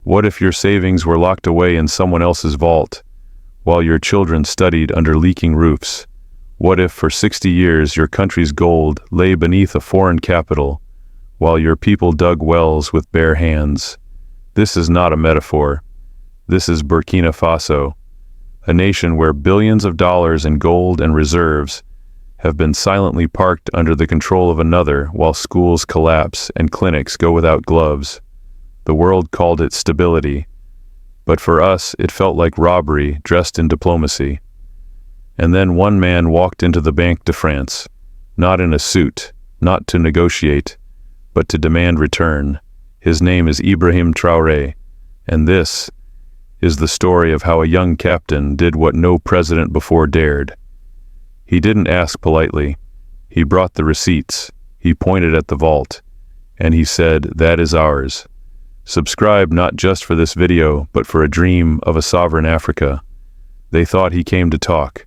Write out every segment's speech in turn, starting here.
What if your savings were locked away in someone else's vault, while your children studied under leaking roofs? What if for 60 years your country's gold lay beneath a foreign capital, while your people dug wells with bare hands? This is not a metaphor. This is Burkina Faso, a nation where billions of dollars in gold and reserves have been silently parked under the control of another while schools collapse and clinics go without gloves. The world called it stability, but for us it felt like robbery dressed in diplomacy. And then one man walked into the Banque de France, not in a suit, not to negotiate, but to demand return. His name is Ibrahim Traoré, and this is the story of how a young captain did what no president before dared. He didn't ask politely. He brought the receipts. He pointed at the vault, and he said, "That is ours. Subscribe not just for this video, but for a dream of a sovereign Africa." They thought he came to talk.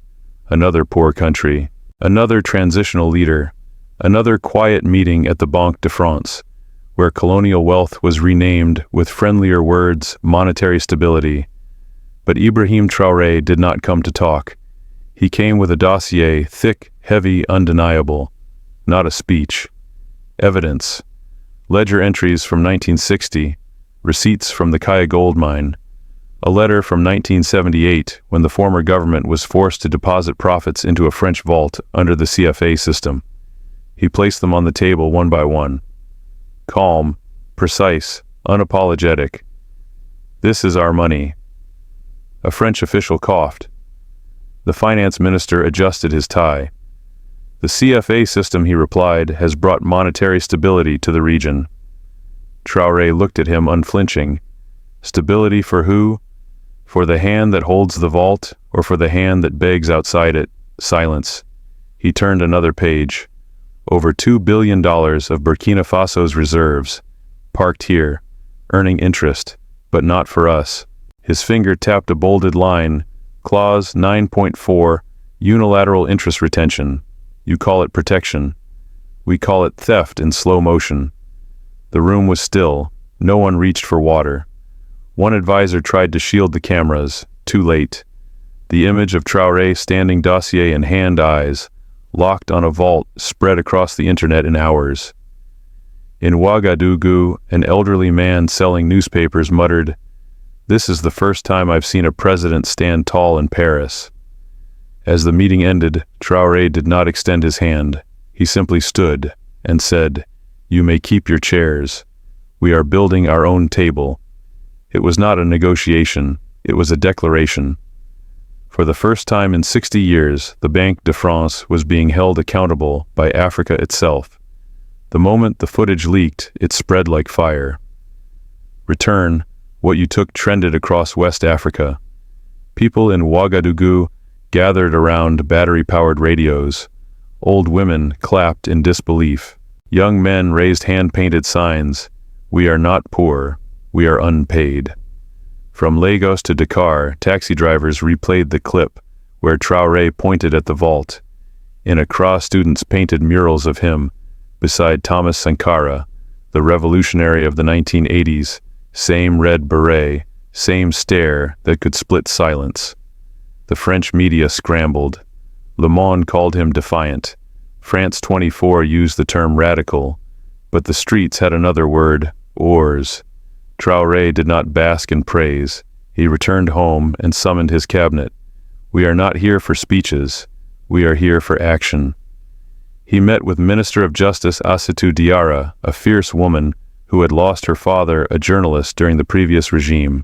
Another poor country, another transitional leader, another quiet meeting at the Banque de France, where colonial wealth was renamed with friendlier words, monetary stability. But Ibrahim Traoré did not come to talk. He came with a dossier, thick, heavy, undeniable. Not a speech. Evidence. Ledger entries from 1960, receipts from the Kaya gold mine, a letter from 1978 when the former government was forced to deposit profits into a French vault under the CFA system. He placed them on the table one by one. Calm, precise, unapologetic. "This is our money." A French official coughed. The finance minister adjusted his tie. "The CFA system," he replied, "has brought monetary stability to the region." Traoré looked at him unflinching. Stability for who? For the hand that holds the vault, or for the hand that begs outside it? Silence. He turned another page. Over $2 billion of Burkina Faso's reserves, parked here, earning interest, but not for us. His finger tapped a bolded line, Clause 9.4, unilateral interest retention. You call it protection. We call it theft in slow motion. The room was still. No one reached for water. One advisor tried to shield the cameras. Too late. The image of Traoré standing, dossier in hand, eyes locked on a vault, spread across the internet in hours. In Ouagadougou, an elderly man selling newspapers muttered, "This is the first time I've seen a president stand tall in Paris." As the meeting ended, Traoré did not extend his hand. He simply stood and said, "You may keep your chairs. We are building our own table." It was not a negotiation, it was a declaration. For the first time in 60 years, the Banque de France was being held accountable by Africa itself. The moment the footage leaked, it spread like fire. Return, what you took trended across West Africa. People in Ouagadougou gathered around battery-powered radios. Old women clapped in disbelief. Young men raised hand-painted signs. "We are not poor, we are unpaid." From Lagos to Dakar, taxi drivers replayed the clip where Traoré pointed at the vault. In Accra, students painted murals of him beside Thomas Sankara, the revolutionary of the 1980s, same red beret, same stare that could split silence. The French media scrambled. Le Monde called him defiant. France 24 used the term radical, but the streets had another word, ours. Traoré did not bask in praise. He returned home and summoned his cabinet. "We are not here for speeches. We are here for action." He met with Minister of Justice Assatou Diarra, a fierce woman who had lost her father, a journalist, during the previous regime.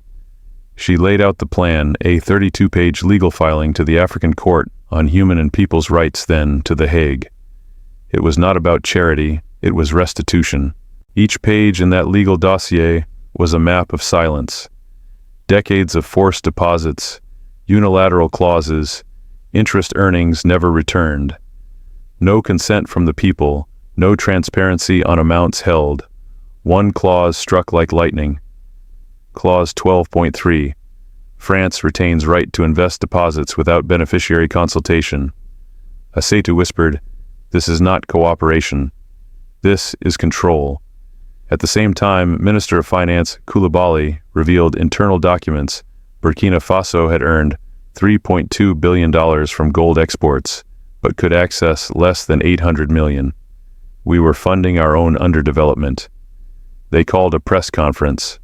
She laid out the plan, a 32-page legal filing to the African Court on Human and People's Rights, then to The Hague. It was not about charity, it was restitution. Each page in that legal dossier was a map of silence. Decades of forced deposits, unilateral clauses, interest earnings never returned. No consent from the people, no transparency on amounts held. One clause struck like lightning. Clause 12.3. France retains right to invest deposits without beneficiary consultation. Assatou whispered, "This is not cooperation. This is control." At the same time, Minister of Finance Koulibaly revealed internal documents. Burkina Faso had earned $3.2 billion from gold exports, but could access less than $800 million. We were funding our own underdevelopment. They called a press conference.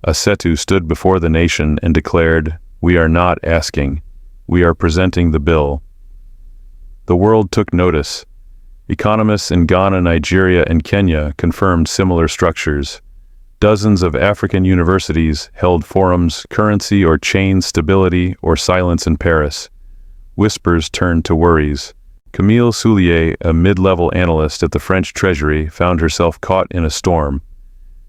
Cite stood before the nation and declared, "We are not asking. We are presenting the bill." The world took notice. Economists in Ghana, Nigeria, and Kenya confirmed similar structures. Dozens of African universities held forums, currency or chain stability or silence in Paris. Whispers turned to worries. Camille Soulier, a mid-level analyst at the French Treasury, found herself caught in a storm.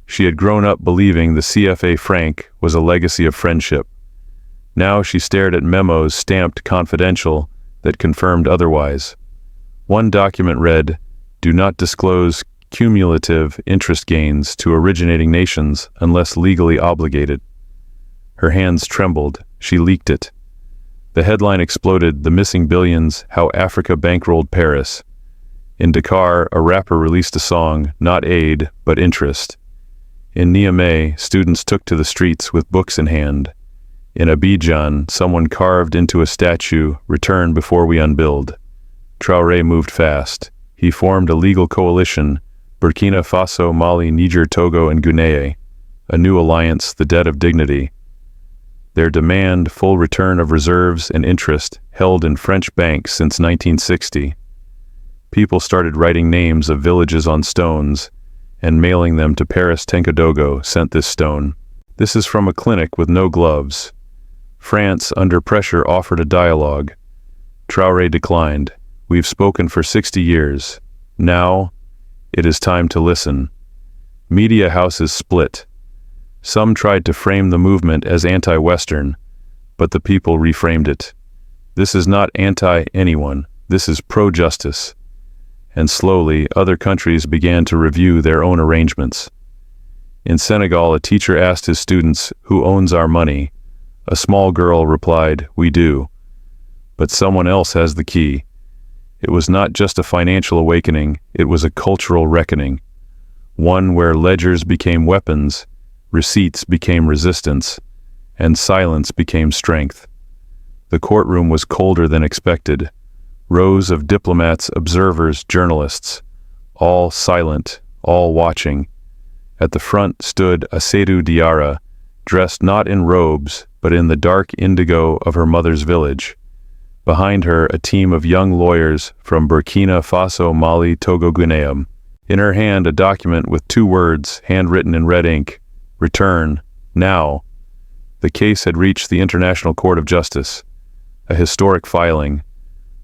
She had grown up believing the CFA franc was a legacy of friendship. Now she stared at memos stamped confidential that confirmed otherwise. One document read, "Do not disclose cumulative interest gains to originating nations unless legally obligated." Her hands trembled. She leaked it. The headline exploded, "The Missing Billions, How Africa Bankrolled Paris." In Dakar, a rapper released a song, not aid, but interest. In Niamey, students took to the streets with books in hand. In Abidjan, someone carved into a statue, "Return before we unbuild." Traoré moved fast. He formed a legal coalition, Burkina Faso, Mali, Niger, Togo, and Guinea. A new alliance, the debt of dignity. Their demand, full return of reserves and interest, held in French banks since 1960. People started writing names of villages on stones and mailing them to Paris. Tenkodogo sent this stone. This is from a clinic with no gloves. France, under pressure, offered a dialogue. Traoré declined. "We've spoken for 60 years. Now, it is time to listen." Media houses split. Some tried to frame the movement as anti-Western, but the people reframed it. This is not anti-anyone. This is pro-justice. And slowly, other countries began to review their own arrangements. In Senegal, a teacher asked his students, "Who owns our money?" A small girl replied, "We do. But someone else has the key." It was not just a financial awakening, it was a cultural reckoning. One where ledgers became weapons, receipts became resistance, and silence became strength. The courtroom was colder than expected. Rows of diplomats, observers, journalists, all silent, all watching. At the front stood Asedu Diarra, dressed not in robes, but in the dark indigo of her mother's village. Behind her, a team of young lawyers from Burkina Faso, Mali, Togo, Guinea. In her hand, a document with 2 words, handwritten in red ink, "Return, now." The case had reached the International Court of Justice. A historic filing.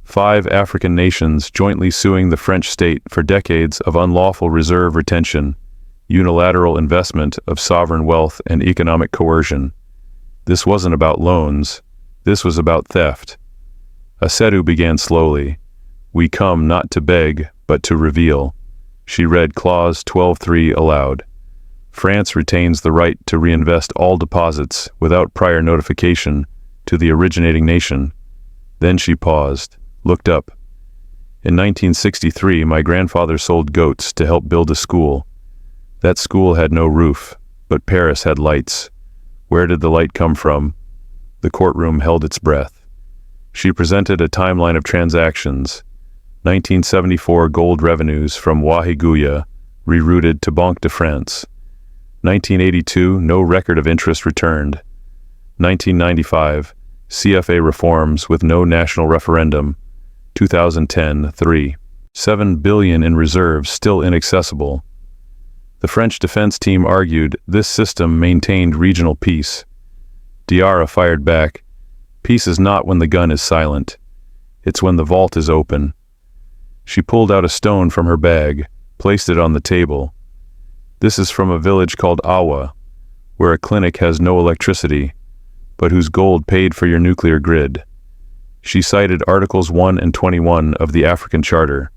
5 African nations jointly suing the French state for decades of unlawful reserve retention, unilateral investment of sovereign wealth, and economic coercion. This wasn't about loans. This was about theft. Asedu began slowly. "We come not to beg, but to reveal." She read Clause 12.3 aloud. "France retains the right to reinvest all deposits without prior notification to the originating nation." Then she paused, looked up. "In 1963, my grandfather sold goats to help build a school. That school had no roof, but Paris had lights. Where did the light come from?" The courtroom held its breath. She presented a timeline of transactions. 1974 gold revenues from Ouahigouya rerouted to Banque de France. 1982 no record of interest returned. 1995 CFA reforms with no national referendum. 2010 $7 billion in reserves still inaccessible. The French defense team argued this system maintained regional peace. Diarra fired back, "Peace is not when the gun is silent. It's when the vault is open." She pulled out a stone from her bag, placed it on the table. "This is from a village called Awa, where a clinic has no electricity, but whose gold paid for your nuclear grid." She cited Articles 1 and 21 of the African Charter.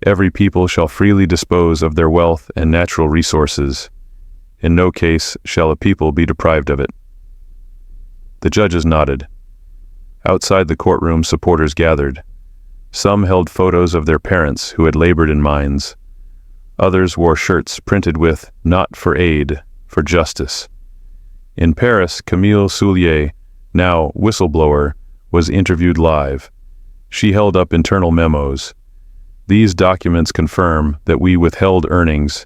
"Every people shall freely dispose of their wealth and natural resources. In no case shall a people be deprived of it." The judges nodded. Outside the courtroom, supporters gathered. Some held photos of their parents who had labored in mines. Others wore shirts printed with "Not for aid, for justice." In Paris, Camille Soulier, now whistleblower, was interviewed live. She held up internal memos. These documents confirm that we withheld earnings,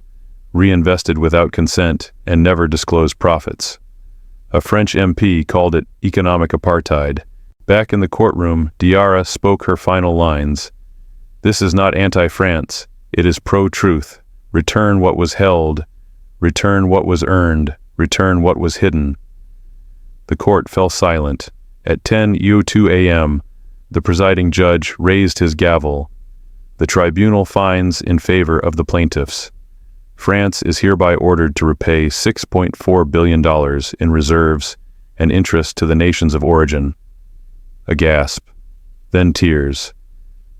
reinvested without consent, and never disclosed profits. A French MP called it economic apartheid. Back in the courtroom, Diarra spoke her final lines. "This is not anti-France, it is pro-truth. Return what was held, return what was earned, return what was hidden." The court fell silent. At 10:02 a.m., the presiding judge raised his gavel. The tribunal finds in favor of the plaintiffs. France is hereby ordered to repay $6.4 billion in reserves and interest to the nations of origin. A gasp, then tears.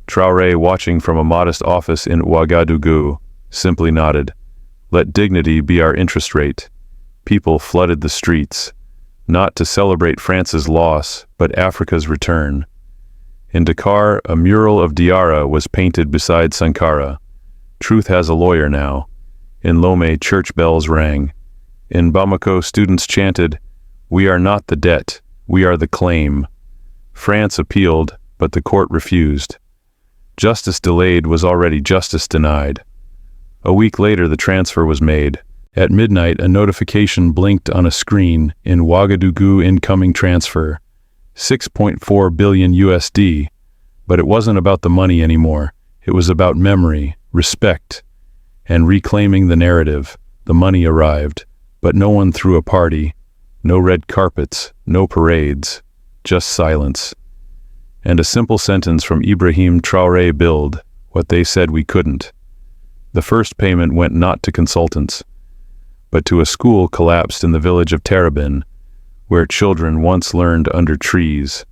Traoré, watching from a modest office in Ouagadougou, simply nodded. Let dignity be our interest rate. People flooded the streets, not to celebrate France's loss, but Africa's return. In Dakar, a mural of Diarra was painted beside Sankara. Truth has a lawyer now. In Lomé, church bells rang. In Bamako, students chanted, "We are not the debt, we are the claim." France appealed, but the court refused. Justice delayed was already justice denied. A week later, the transfer was made. At midnight, a notification blinked on a screen in Ouagadougou: incoming transfer, 6.4 billion USD. But it wasn't about the money anymore. It was about memory, respect, and reclaiming the narrative. The money arrived, but no one threw a party. No red carpets, no parades, just silence. And a simple sentence from Ibrahim Traoré: build what they said we couldn't. The first payment went not to consultants, but to a school collapsed in the village of Terrabin, where children once learned under trees.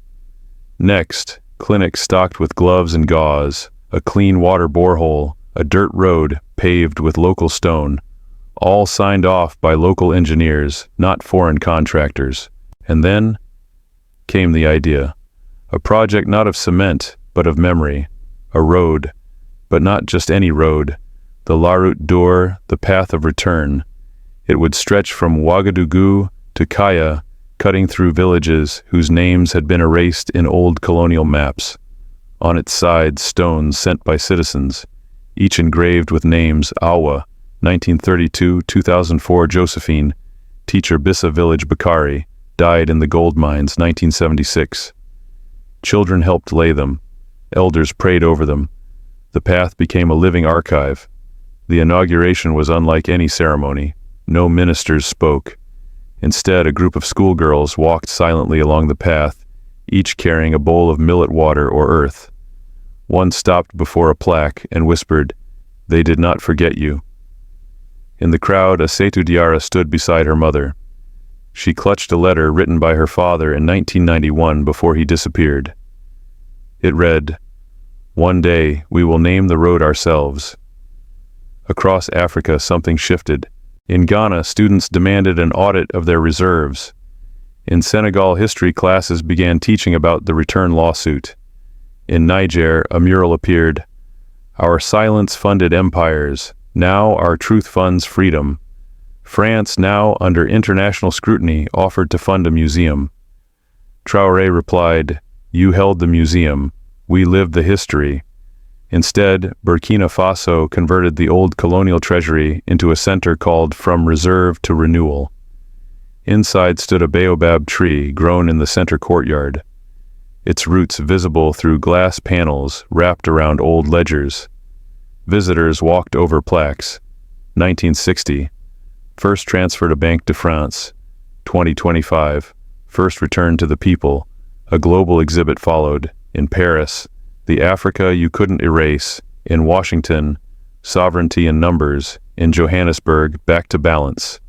Next, clinics stocked with gloves and gauze, a clean water borehole, a dirt road paved with local stone, all signed off by local engineers, not foreign contractors. And then came the idea. A project not of cement, but of memory. A road, but not just any road. The La Route d'Or, the path of return. It would stretch from Ouagadougou to Kaya, cutting through villages whose names had been erased in old colonial maps. On its sides, stones sent by citizens, each engraved with names: Awa, 1932, 2004, Josephine, teacher Bissa village Bakari, died in the gold mines, 1976. Children helped lay them. Elders prayed over them. The path became a living archive. The inauguration was unlike any ceremony. No ministers spoke. Instead, a group of schoolgirls walked silently along the path, each carrying a bowl of millet water or earth. One stopped before a plaque and whispered, "They did not forget you." In the crowd, Assetou Diarra stood beside her mother. She clutched a letter written by her father in 1991 before he disappeared. It read, "One day we will name the road ourselves." Across Africa, something shifted. In Ghana, students demanded an audit of their reserves. In Senegal, history classes began teaching about the return lawsuit. In Niger, a mural appeared. "Our silence funded empires. Now our truth funds freedom." France, now under international scrutiny, offered to fund a museum. Traoré replied, "You held the museum. We lived the history." Instead, Burkina Faso converted the old colonial treasury into a center called From Reserve to Renewal. Inside stood a baobab tree grown in the center courtyard, its roots visible through glass panels wrapped around old ledgers. Visitors walked over plaques. 1960. First transfer to Banque de France. 2025. First return to the people. A global exhibit followed. In Paris, the Africa you couldn't erase. In Washington, sovereignty in numbers. In Johannesburg, back to balance.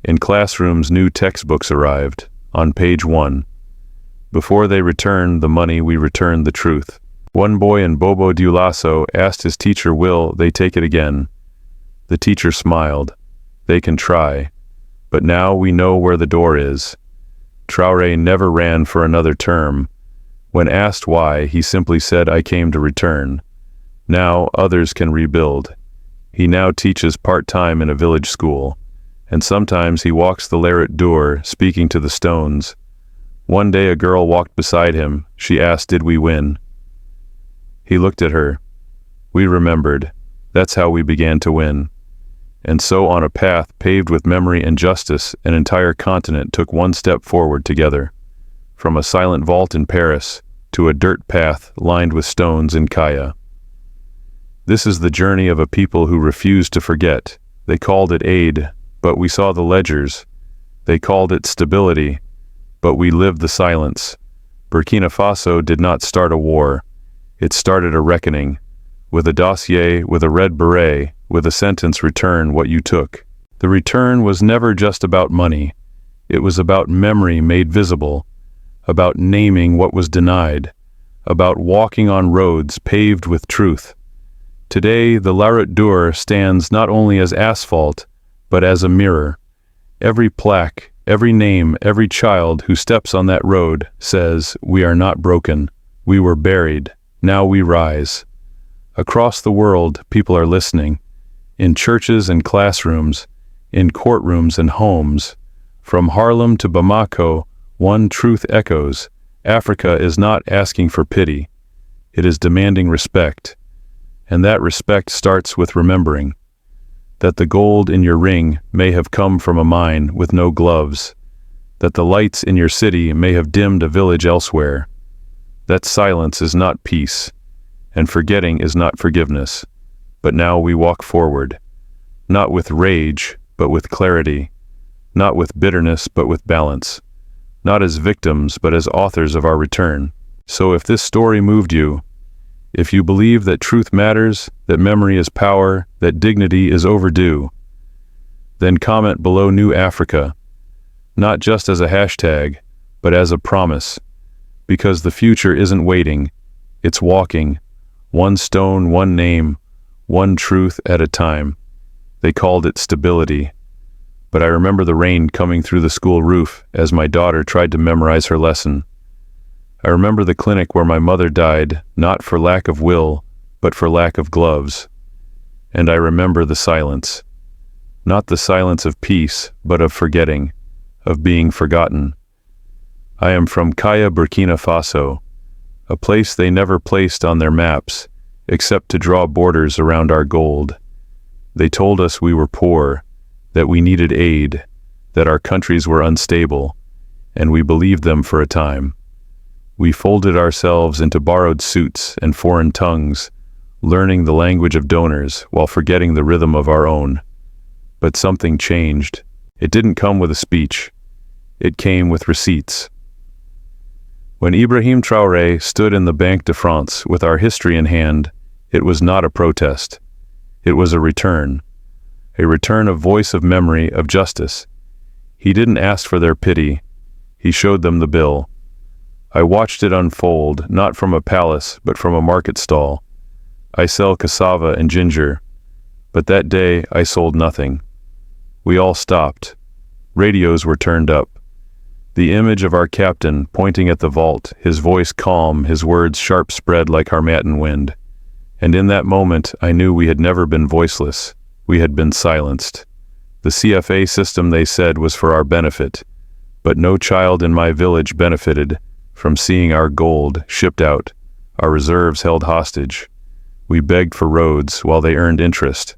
In classrooms, new textbooks arrived. On page 1. Before they return the money, we return the truth. One boy in Bobo Dioulasso asked his teacher, "Will they take it again?" The teacher smiled. "They can try. But now we know where the door is." Traoré never ran for another term. When asked why, he simply said, "I came to return. Now others can rebuild." He now teaches part-time in a village school, and sometimes he walks the La Route d'Or, speaking to the stones. One day a girl walked beside him. She asked, "Did we win?" He looked at her. We remembered. That's how we began to win. And so on a path paved with memory and justice, an entire continent took one step forward together. From a silent vault in Paris to a dirt path lined with stones in Kaya. This is the journey of a people who refused to forget. They called it aid, but we saw the ledgers. They called it stability, but we lived the silence. Burkina Faso did not start a war. It started a reckoning. With a dossier, with a red beret, with a sentence, "Return what you took." The return was never just about money. It was about memory made visible, about naming what was denied, about walking on roads paved with truth. Today, the La Route d'Or stands not only as asphalt, but as a mirror. Every plaque, every name, every child who steps on that road says, "We are not broken. We were buried. Now we rise." Across the world, people are listening. In churches and classrooms, in courtrooms and homes. From Harlem to Bamako, one truth echoes. Africa is not asking for pity. It is demanding respect. And that respect starts with remembering that the gold in your ring may have come from a mine with no gloves, that the lights in your city may have dimmed a village elsewhere. That silence is not peace, and forgetting is not forgiveness. But now we walk forward, not with rage, but with clarity, not with bitterness, but with balance, not as victims, but as authors of our return. So if this story moved you, if you believe that truth matters, that memory is power, that dignity is overdue, then comment below New Africa, not just as a hashtag, but as a promise, because the future isn't waiting, it's walking, one stone, one name, one truth at a time. They called it stability. But I remember the rain coming through the school roof as my daughter tried to memorize her lesson. I remember the clinic where my mother died, not for lack of will, but for lack of gloves. And I remember the silence. Not the silence of peace, but of forgetting, of being forgotten. I am from Kaya, Burkina Faso, a place they never placed on their maps, except to draw borders around our gold. They told us we were poor, that we needed aid, that our countries were unstable, and we believed them for a time. We folded ourselves into borrowed suits and foreign tongues, learning the language of donors while forgetting the rhythm of our own. But something changed. It didn't come with a speech. It came with receipts. When Ibrahim Traoré stood in the Banque de France with our history in hand, it was not a protest. It was a return of voice, of memory, of justice. He didn't ask for their pity. He showed them the bill. I watched it unfold, not from a palace, but from a market stall. I sell cassava and ginger, but that day I sold nothing. We all stopped. Radios were turned up. The image of our captain pointing at the vault, his voice calm, his words sharp spread like Harmattan wind. And in that moment, I knew we had never been voiceless. We had been silenced. The CFA system, they said, was for our benefit. But no child in my village benefited from seeing our gold shipped out, our reserves held hostage. We begged for roads while they earned interest.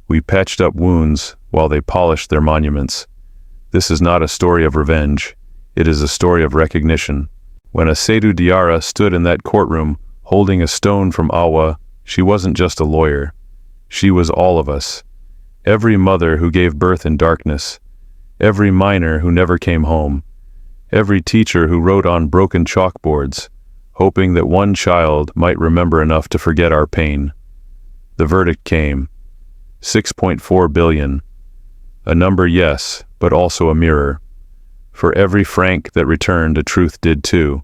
We patched up wounds while they polished their monuments. This is not a story of revenge. It is a story of recognition. When Asedu Diarra stood in that courtroom holding a stone from Awa, she wasn't just a lawyer. She was all of us. Every mother who gave birth in darkness. Every miner who never came home. Every teacher who wrote on broken chalkboards, hoping that one child might remember enough to forget our pain. The verdict came. 6.4 billion. A number, yes, but also a mirror. For every franc that returned, a truth did too.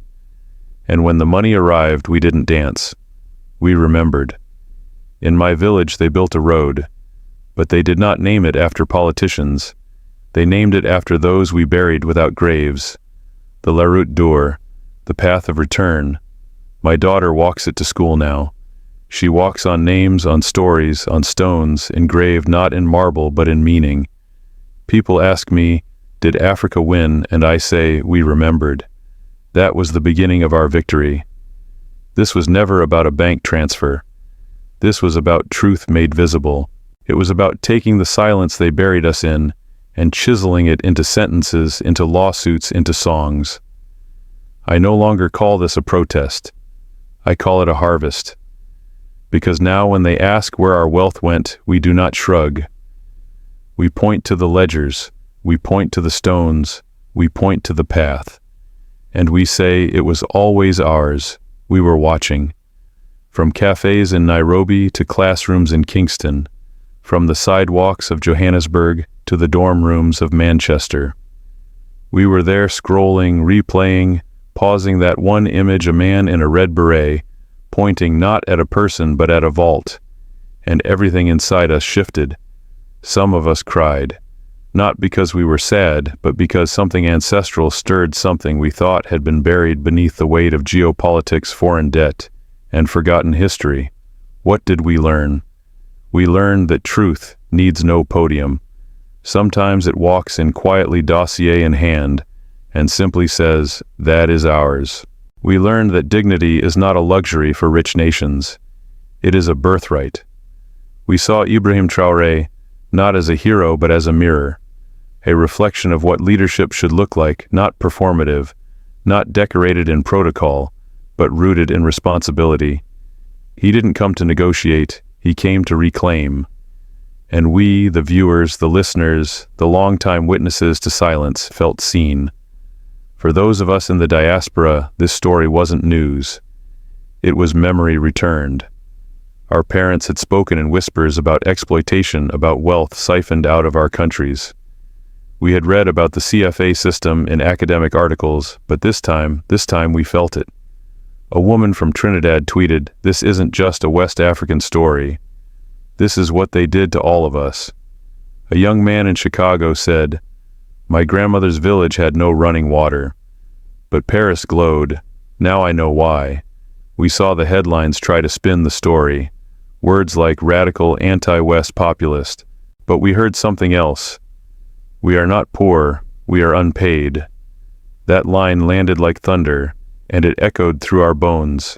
And when the money arrived, we didn't dance. We remembered. In my village, they built a road, but they did not name it after politicians. They named it after those we buried without graves. The La Route d'Or, the path of return. My daughter walks it to school now. She walks on names, on stories, on stones, engraved not in marble but in meaning. People ask me, did Africa win? And I say, we remembered. That was the beginning of our victory. This was never about a bank transfer. This was about truth made visible. It was about taking the silence they buried us in and chiseling it into sentences, into lawsuits, into songs. I no longer call this a protest. I call it a harvest. Because now when they ask where our wealth went, we do not shrug. We point to the ledgers, we point to the stones, we point to the path. And we say it was always ours, we were watching. From cafes in Nairobi to classrooms in Kingston, from the sidewalks of Johannesburg to the dorm rooms of Manchester. We were there scrolling, replaying, pausing that one image, a man in a red beret, pointing not at a person but at a vault, and everything inside us shifted. Some of us cried, not because we were sad, but because something ancestral stirred something we thought had been buried beneath the weight of geopolitics, foreign debt, and forgotten history. What did we learn? We learned that truth needs no podium. Sometimes it walks in quietly, dossier in hand, and simply says, that is ours. We learned that dignity is not a luxury for rich nations. It is a birthright. We saw Ibrahim Traoré not as a hero but as a mirror, a reflection of what leadership should look like, not performative, not decorated in protocol, but rooted in responsibility. He didn't come to negotiate, he came to reclaim. And we, the viewers, the listeners, the longtime witnesses to silence, felt seen. For those of us in the diaspora, this story wasn't news. It was memory returned. Our parents had spoken in whispers about exploitation, about wealth siphoned out of our countries. We had read about the CFA system in academic articles, but this time we felt it. A woman from Trinidad tweeted, "This isn't just a West African story. This is what they did to all of us." A young man in Chicago said, "My grandmother's village had no running water." But Paris glowed. Now I know why. We saw the headlines try to spin the story. Words like radical, anti-West, populist. But we heard something else. We are not poor, we are unpaid. That line landed like thunder, and it echoed through our bones.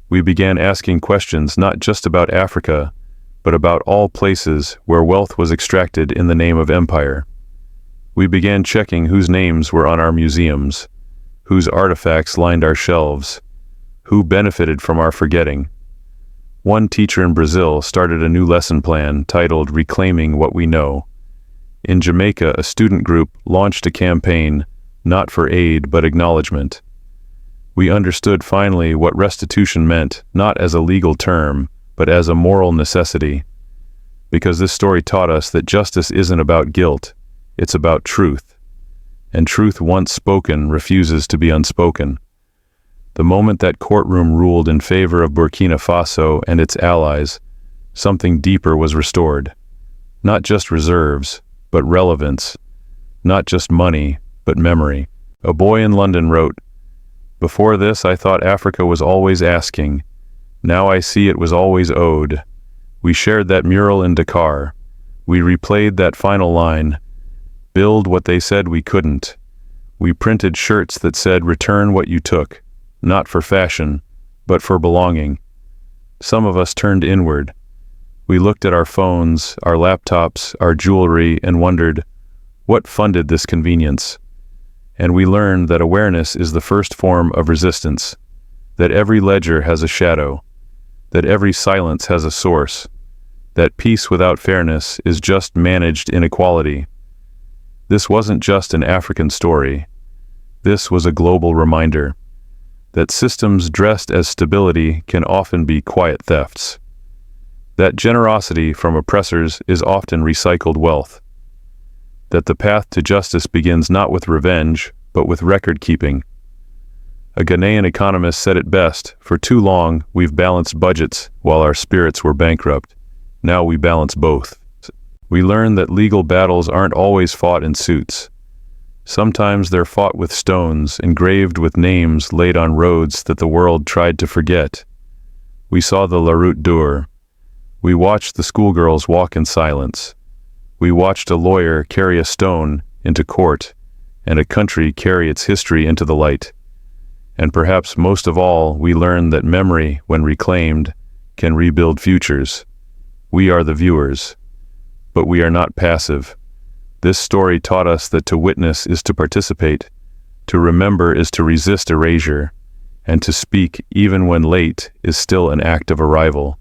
We began asking questions not just about Africa, but about all places where wealth was extracted in the name of empire. We began checking whose names were on our museums, whose artifacts lined our shelves, who benefited from our forgetting. One teacher in Brazil started a new lesson plan titled Reclaiming What We Know. In Jamaica, a student group launched a campaign, not for aid but acknowledgement. We understood finally what restitution meant, not as a legal term, but as a moral necessity. Because this story taught us that justice isn't about guilt, it's about truth. And truth once spoken refuses to be unspoken. The moment that courtroom ruled in favor of Burkina Faso and its allies, something deeper was restored. Not just reserves, but relevance. Not just money, but memory. A boy in London wrote, "Before this I thought Africa was always asking. Now I see it was always owed. We shared that mural in Dakar. We replayed that final line. Build what they said we couldn't. We printed shirts that said return what you took, not for fashion, but for belonging." Some of us turned inward. We looked at our phones, our laptops, our jewelry, and wondered, what funded this convenience? And we learned that awareness is the first form of resistance, that every ledger has a shadow, that every silence has a source, that peace without fairness is just managed inequality. This wasn't just an African story. This was a global reminder that systems dressed as stability can often be quiet thefts, that generosity from oppressors is often recycled wealth, that the path to justice begins not with revenge, but with record-keeping. A Ghanaian economist said it best, "For too long, we've balanced budgets while our spirits were bankrupt. Now we balance both." We learn that legal battles aren't always fought in suits. Sometimes they're fought with stones, engraved with names laid on roads that the world tried to forget. We saw the La Route d'Or. We watched the schoolgirls walk in silence. We watched a lawyer carry a stone into court, and a country carry its history into the light. And perhaps most of all, we learned that memory, when reclaimed, can rebuild futures. We are the viewers. But we are not passive. This story taught us that to witness is to participate, to remember is to resist erasure, and to speak, even when late, is still an act of arrival.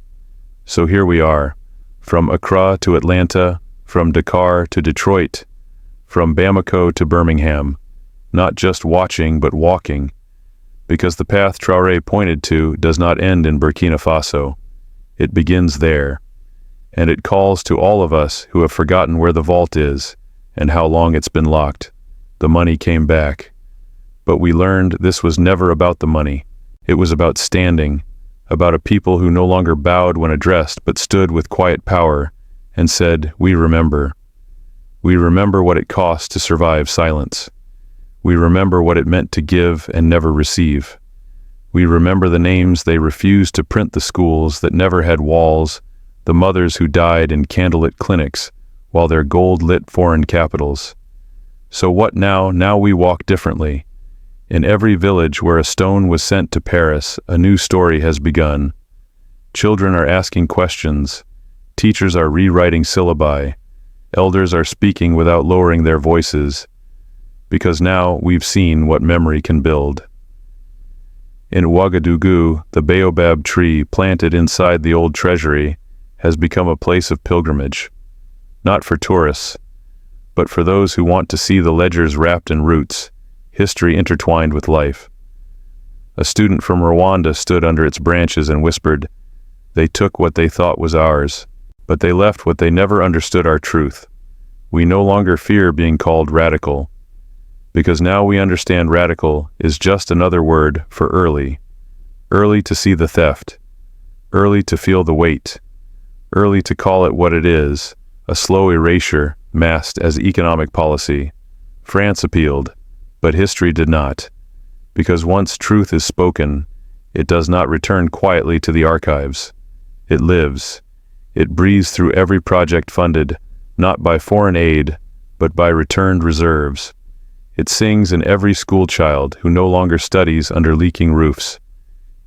So here we are, from Accra to Atlanta, from Dakar to Detroit, from Bamako to Birmingham, not just watching but walking, because the path Traoré pointed to does not end in Burkina Faso. It begins there, and it calls to all of us who have forgotten where the vault is and how long it's been locked. The money came back. But we learned this was never about the money. It was about standing, about a people who no longer bowed when addressed but stood with quiet power and said, "We remember." We remember what it cost to survive silence. We remember what it meant to give and never receive. We remember the names they refused to print, the schools that never had walls, the mothers who died in candlelit clinics while their gold lit foreign capitals. So what now? Now we walk differently. In every village where a stone was sent to Paris, a new story has begun. Children are asking questions. Teachers are rewriting syllabi. Elders are speaking without lowering their voices. Because now we've seen what memory can build. In Ouagadougou, the baobab tree planted inside the old treasury has become a place of pilgrimage. Not for tourists, but for those who want to see the ledgers wrapped in roots, history intertwined with life. A student from Rwanda stood under its branches and whispered, "They took what they thought was ours, but they left what they never understood our truth. We no longer fear being called radical, because now we understand radical is just another word for early. Early to see the theft, early to feel the weight, early to call it what it is, a slow erasure masked as economic policy." France appealed, but history did not, because once truth is spoken, it does not return quietly to the archives. It lives. It breathes through every project funded, not by foreign aid, but by returned reserves. It sings in every school child who no longer studies under leaking roofs.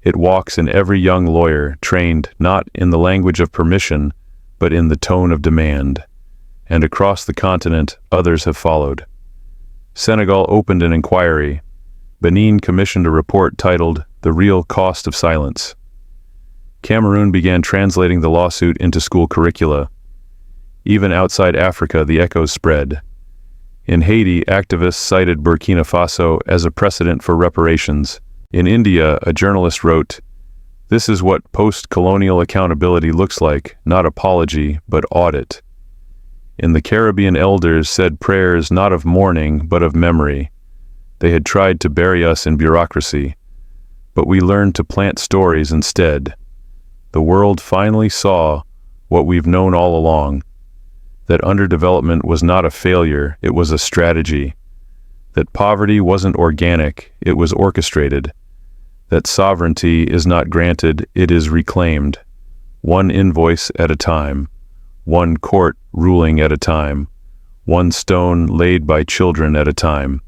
It walks in every young lawyer trained not in the language of permission, but in the tone of demand. And across the continent, others have followed. Senegal opened an inquiry. Benin commissioned a report titled "The Real Cost of Silence." Cameroon began translating the lawsuit into school curricula. Even outside Africa, the echoes spread. In Haiti, activists cited Burkina Faso as a precedent for reparations. In India, a journalist wrote, "This is what post-colonial accountability looks like, not apology, but audit." In the Caribbean, elders said prayers not of mourning, but of memory. They had tried to bury us in bureaucracy, but we learned to plant stories instead. The world finally saw what we've known all along, that underdevelopment was not a failure, it was a strategy. That poverty wasn't organic, it was orchestrated. That sovereignty is not granted, it is reclaimed. One invoice at a time. One court ruling at a time. One stone laid by children at a time.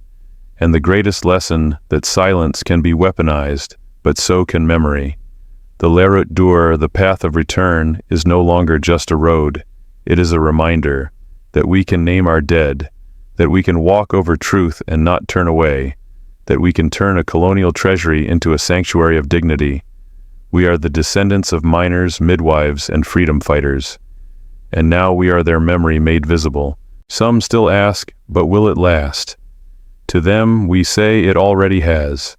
And the greatest lesson, that silence can be weaponized, but so can memory. The La Route d'Or, the path of return, is no longer just a road. It is a reminder that we can name our dead, that we can walk over truth and not turn away, that we can turn a colonial treasury into a sanctuary of dignity. We are the descendants of miners, midwives, and freedom fighters. And now we are their memory made visible. Some still ask, but will it last? To them, we say it already has.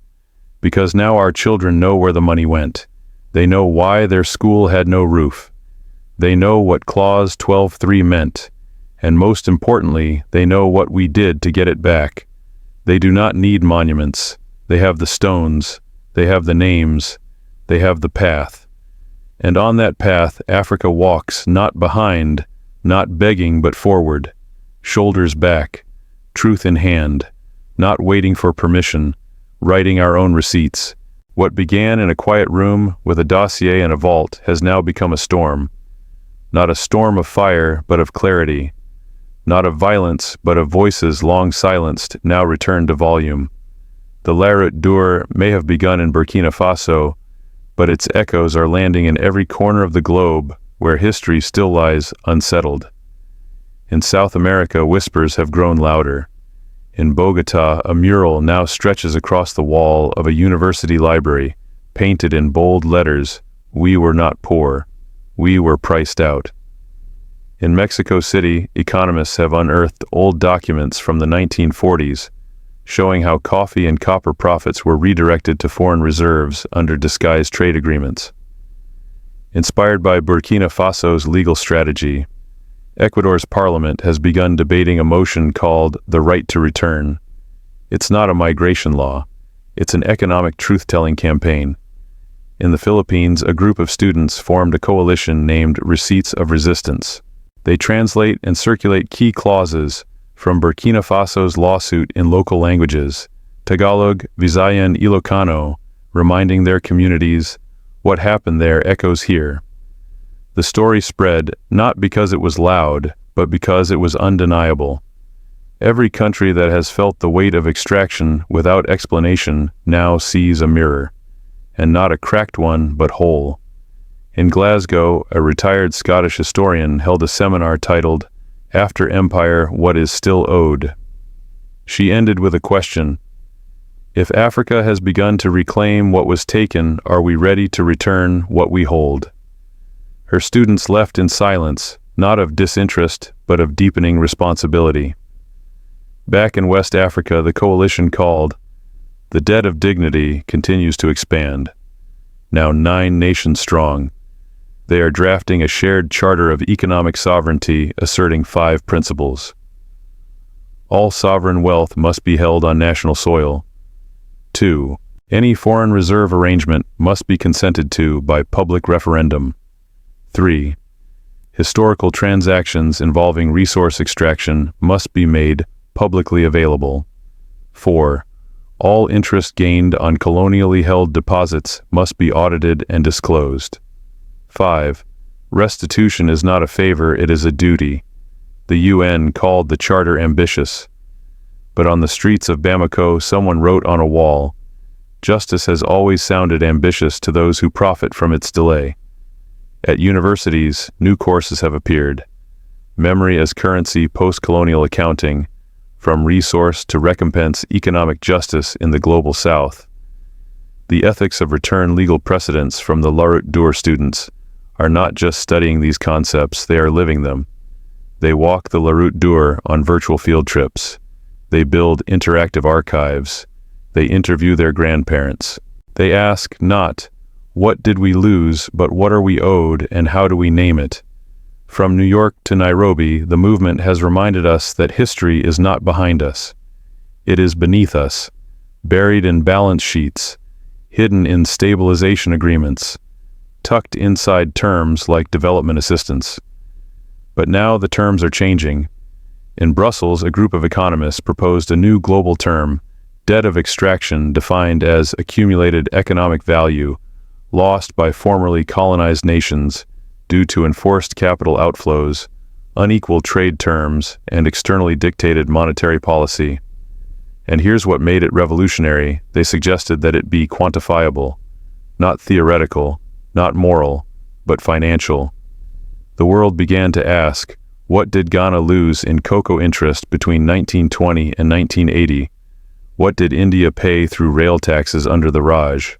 Because now our children know where the money went. They know why their school had no roof. They know what Clause 12.3 meant. And most importantly, they know what we did to get it back. They do not need monuments. They have the stones. They have the names. They have the path. And on that path, Africa walks, not behind, not begging but forward, shoulders back, truth in hand, not waiting for permission, writing our own receipts. What began in a quiet room with a dossier and a vault has now become a storm. Not a storm of fire, but of clarity. Not of violence, but of voices long silenced, now returned to volume. The La Route Dure may have begun in Burkina Faso, but its echoes are landing in every corner of the globe where history still lies unsettled. In South America, whispers have grown louder. In Bogota, a mural now stretches across the wall of a university library, painted in bold letters, "We were not poor. We were priced out." In Mexico City, economists have unearthed old documents from the 1940s, showing how coffee and copper profits were redirected to foreign reserves under disguised trade agreements. Inspired by Burkina Faso's legal strategy, Ecuador's parliament has begun debating a motion called the right to return. It's not a migration law, it's an economic truth-telling campaign. In the Philippines, a group of students formed a coalition named Receipts of Resistance. They translate and circulate key clauses from Burkina Faso's lawsuit in local languages, Tagalog, Visaya and Ilocano, reminding their communities, what happened there echoes here. The story spread not because it was loud, but because it was undeniable. Every country that has felt the weight of extraction without explanation now sees a mirror, and not a cracked one, but whole. In Glasgow, a retired Scottish historian held a seminar titled, "After Empire, What is Still Owed?" She ended with a question. If Africa has begun to reclaim what was taken, are we ready to return what we hold? Her students left in silence, not of disinterest, but of deepening responsibility. Back in West Africa, the coalition called, "The Debt of Dignity" continues to expand. Now 9 nations strong, they are drafting a shared charter of economic sovereignty asserting 5 principles. All sovereign wealth must be held on national soil. 2. Any foreign reserve arrangement must be consented to by public referendum. 3. Historical transactions involving resource extraction must be made publicly available. 4. All interest gained on colonially held deposits must be audited and disclosed. 5. Restitution is not a favor, it is a duty. The UN called the charter ambitious. But on the streets of Bamako, someone wrote on a wall, "Justice has always sounded ambitious to those who profit from its delay." At universities, new courses have appeared. Memory as currency, post-colonial accounting, from resource to recompense, economic justice in the global south. The ethics of return, legal precedents from the La Route Dure students are not just studying these concepts, they are living them. They walk the La Route Dure on virtual field trips. They build interactive archives. They interview their grandparents. They ask not, "What did we lose?" but "What are we owed and how do we name it?" From New York to Nairobi, the movement has reminded us that history is not behind us. It is beneath us, buried in balance sheets, hidden in stabilization agreements, tucked inside terms like development assistance. But now the terms are changing. In Brussels, a group of economists proposed a new global term, debt of extraction, defined as accumulated economic value lost by formerly colonized nations due to enforced capital outflows, unequal trade terms, and externally dictated monetary policy. And here's what made it revolutionary: they suggested that it be quantifiable, not theoretical, not moral, but financial. The world began to ask, what did Ghana lose in cocoa interest between 1920 and 1980? What did India pay through rail taxes under the Raj?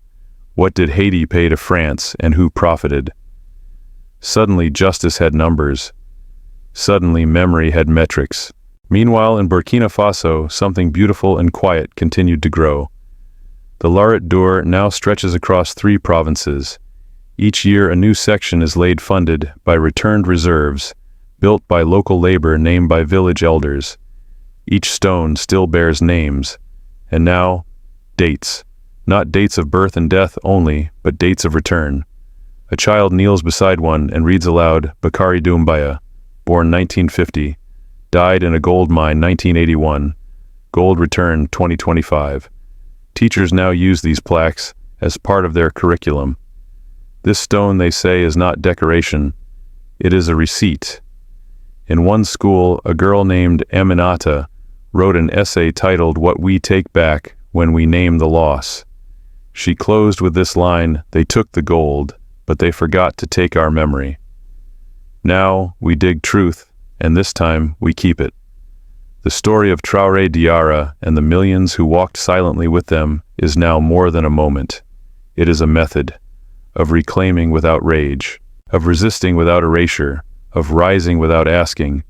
What did Haiti pay to France, and who profited? Suddenly justice had numbers. Suddenly memory had metrics. Meanwhile, in Burkina Faso, something beautiful and quiet continued to grow. The La Route Dure now stretches across 3 provinces. Each year a new section is laid, funded by returned reserves, built by local labor, named by village elders. Each stone still bears names, and now, dates. Not dates of birth and death only, but dates of return. A child kneels beside one and reads aloud, Bakari Doumbaya, born 1950, died in a gold mine 1981, gold return 2025. Teachers now use these plaques, as part of their curriculum. This stone, they say, is not decoration, it is a receipt. In one school, a girl named Aminata wrote an essay titled "What We Take Back When We Name the Loss." She closed with this line, "They took the gold, but they forgot to take our memory." Now we dig truth, and this time we keep it. The story of Traoré Diarra and the millions who walked silently with them is now more than a moment. It is a method of reclaiming without rage, of resisting without erasure, of rising without asking.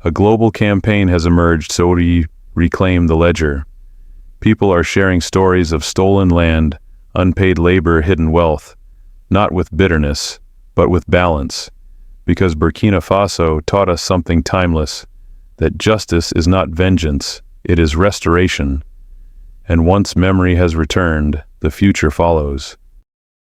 A global campaign has emerged so we reclaim the ledger. People are sharing stories of stolen land, unpaid labor, hidden wealth, not with bitterness, but with balance, because Burkina Faso taught us something timeless, that justice is not vengeance, it is restoration. And once memory has returned, the future follows.